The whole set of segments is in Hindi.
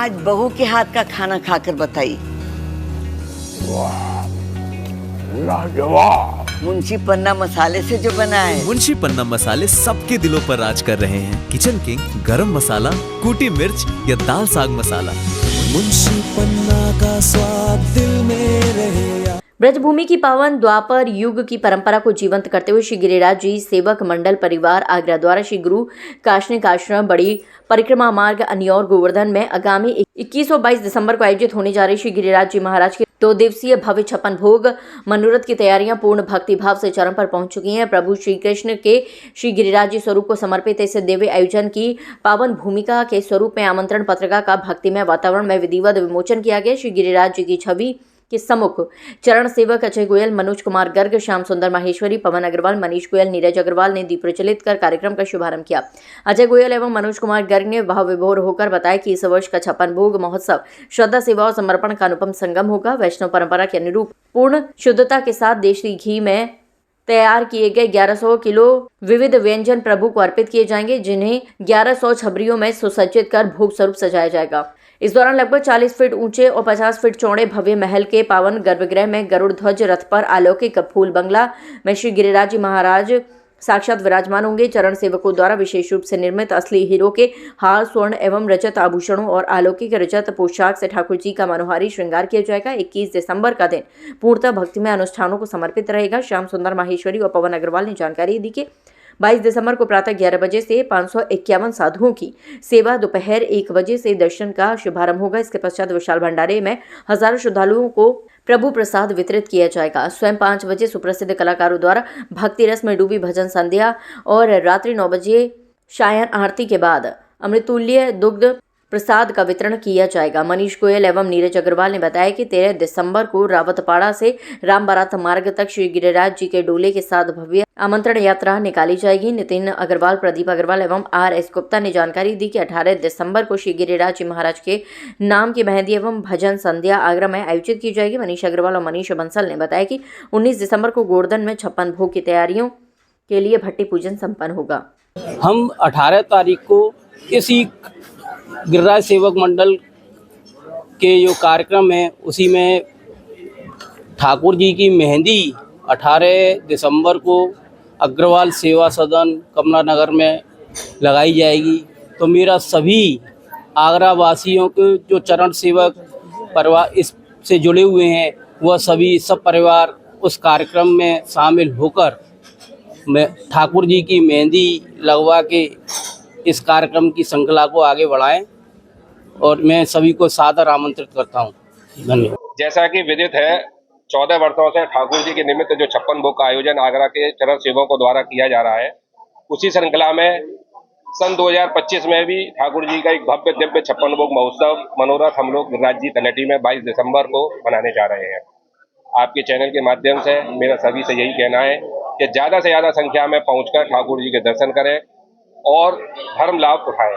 आज बहू के हाथ का खाना खाकर बताइए। लाजवाब। मुंशी पन्ना मसाले से जो बना है। मुंशी पन्ना मसाले सबके दिलों पर राज कर रहे हैं। किचन किंग, गरम मसाला, कूटी मिर्च या दाल साग मसाला, मुंशी पन्ना का स्वाद दिल में रहे। ब्रजभूमि की पावन द्वापर युग की परंपरा को जीवंत करते हुए श्री गिरिराज जी सेवक मंडल परिवार आगरा द्वारा श्री गुरु काशनिक आश्रम बड़ी परिक्रमा मार्ग अनियौर गोवर्धन में आगामी 21 और 22 दिसंबर को आयोजित होने जा रही श्री गिरिराज जी महाराज के 2 दिवसीय भव्य 56 भोग मनोरथ की तैयारियां पूर्ण भक्ति भाव से चरम पर पहुंच चुकी हैं। प्रभु श्री कृष्ण के श्री गिरिराज जी स्वरूप को समर्पित इस दिव्य आयोजन की पावन भूमिका के स्वरूप में आमंत्रण पत्रिका का भक्तिमय वातावरण में विधिवत विमोचन किया गया। श्री गिरिराज जी की छवि के सम्मुख चरण सेवक अजय गोयल, मनोज कुमार गर्ग, श्याम सुंदर माहेश्वरी, पवन अग्रवाल, मनीष गोयल, नीरज अग्रवाल ने दीप प्रज्वलित कर कार्यक्रम का शुभारंभ किया। अजय गोयल एवं मनोज कुमार गर्ग ने भाव विभोर होकर बताया कि इस वर्ष का 56 भोग महोत्सव श्रद्धा, सेवा और समर्पण का अनुपम संगम होगा। वैष्णव परंपरा के अनुरूप पूर्ण शुद्धता के साथ देशी घी में तैयार किए गए 1100 किलो विविध व्यंजन प्रभु को अर्पित किए जाएंगे, जिन्हें 1100 छबरियों में सुसज्जित कर भोग स्वरूप सजाया जाएगा। इस दौरान लगभग 40 फीट ऊंचे और 50 फीट चौड़े भव्य महल के पावन गर्भगृह में गरुड़ ध्वज रथ पर अलौकिक फूल बंगला में श्री गिरिराज जी महाराज साक्षात विराजमान होंगे। चरण सेवकों द्वारा विशेष रूप से निर्मित असली हीरो के हार, स्वर्ण एवं रजत आभूषणों और अलौकिक रजत पोशाक से ठाकुर जी का मनोहारी श्रृंगार किया जाएगा। 21 दिसंबर का दिन पूर्णतः भक्तिमय अनुष्ठानों को समर्पित रहेगा। श्याम सुंदर माहेश्वरी और पवन अग्रवाल ने जानकारी दी कि 22 दिसंबर को प्रातः 11 बजे से 551 साधुओं की सेवा, दोपहर 1 बजे से दर्शन का शुभारंभ होगा। इसके पश्चात विशाल भंडारे में हजारों श्रद्धालुओं को प्रभु प्रसाद वितरित किया जाएगा। स्वयं 5 बजे सुप्रसिद्ध कलाकारों द्वारा भक्ति रस में डूबी भजन संध्या और रात्रि 9 बजे सायं आरती के बाद अमृतुल्य दुग्ध प्रसाद का वितरण किया जाएगा। मनीष गोयल एवं नीरज अग्रवाल ने बताया कि 13 दिसंबर को रावतपाड़ा से राम बारात मार्ग तक श्री गिरिराज जी के डोले के साथ भव्य आमंत्रण यात्रा निकाली जाएगी। नितिन अग्रवाल, प्रदीप अग्रवाल एवं RS गुप्ता ने जानकारी दी कि 18 दिसंबर को श्री गिरिराज जी महाराज के नाम की मेहंदी एवं भजन संध्या आगरा में आयोजित की जाएगी। मनीष अग्रवाल और मनीष बंसल ने बताया कि 19 दिसंबर को गोवर्धन में 56 भोग की तैयारियों के लिए भट्टी पूजन संपन्न होगा। हम 18 तारीख को इसी गिरिराज सेवक मंडल के जो कार्यक्रम है उसी में ठाकुर जी की मेहंदी 18 दिसंबर को अग्रवाल सेवा सदन कमला नगर में लगाई जाएगी। तो मेरा सभी आगरा वासियों के जो चरण सेवक परिवार इससे जुड़े हुए हैं वह सभी सब परिवार उस कार्यक्रम में शामिल होकर मैं ठाकुर जी की मेहंदी लगवा के इस कार्यक्रम की श्रृंखला को आगे बढ़ाएं और मैं सभी को सादर आमंत्रित करता हूं। धन्यवाद। जैसा कि विदित है 14 वर्षों से ठाकुर जी के निमित्त जो 56 भोग का आयोजन आगरा के चरण सेवकों द्वारा किया जा रहा है, उसी श्रृंखला में सन 2025 में भी ठाकुर जी का एक भव्य दिव्य 56 भोग महोत्सव मनोरथ हम लोग गिरिराज जी तलहटी में 22 दिसंबर को मनाने जा रहे हैं। आपके चैनल के माध्यम से मेरा सभी से यही कहना है कि ज़्यादा से ज़्यादा संख्या में पहुंचकर ठाकुर जी के दर्शन करें और धर्म लाभ उठाएं।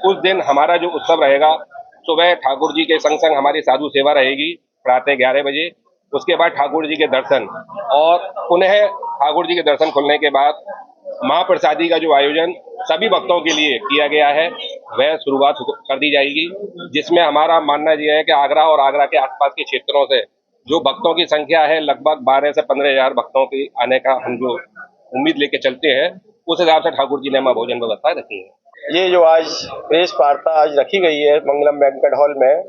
उस दिन हमारा जो उत्सव रहेगा, सुबह ठाकुर जी के संग संग हमारी साधु सेवा रहेगी प्रातः 11 बजे। उसके बाद ठाकुर जी के दर्शन और पुनः ठाकुर जी के दर्शन खुलने के बाद महाप्रसादी का जो आयोजन सभी भक्तों के लिए किया गया है वह शुरुआत कर दी जाएगी, जिसमें हमारा मानना यह है कि आगरा और आगरा के आसपास के क्षेत्रों से जो भक्तों की संख्या है लगभग 12 से 15 हज़ार भक्तों की आने का हम जो उम्मीद लेके चलते हैं, उस हिसाब से ठाकुर जी ने हमारा भोजन व्यवस्था रखी है। ये जो आज प्रेस वार्ता आज रखी गई है मंगलम बैंक्वेट हॉल में,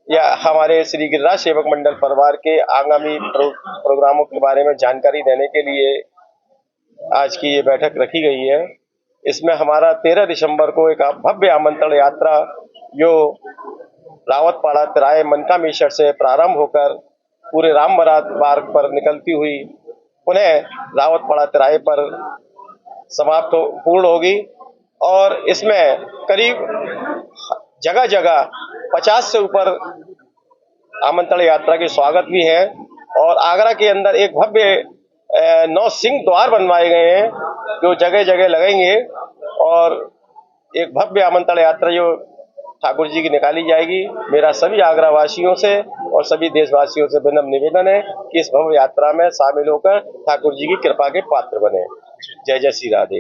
यह हमारे श्री गिरिराज सेवक मंडल परिवार के आगामी प्रोग्रामों के बारे में जानकारी देने के लिए आज की ये बैठक रखी गई है। इसमें हमारा 13 दिसंबर को एक भव्य आमंत्रण यात्रा जो रावतपाड़ा तिराए मनकामेश्वर से प्रारंभ होकर पूरे राम बारात मार्ग पर निकलती हुई पुनः रावतपाड़ा तिराए पर समाप्त पूर्ण होगी और इसमें करीब जगह जगह 50 से ऊपर आमंत्रण यात्रा के स्वागत भी है और आगरा के अंदर एक भव्य 9 सिंह द्वार बनवाए गए हैं जो जगह जगह लगेंगे और एक भव्य आमंत्रण यात्रा जो ठाकुर जी की निकाली जाएगी। मेरा सभी आगरा वासियों से और सभी देशवासियों से विनम्र निवेदन है कि इस भव्य यात्रा में शामिल होकर ठाकुर जी की कृपा के पात्र बने। जय जय श्री राधे।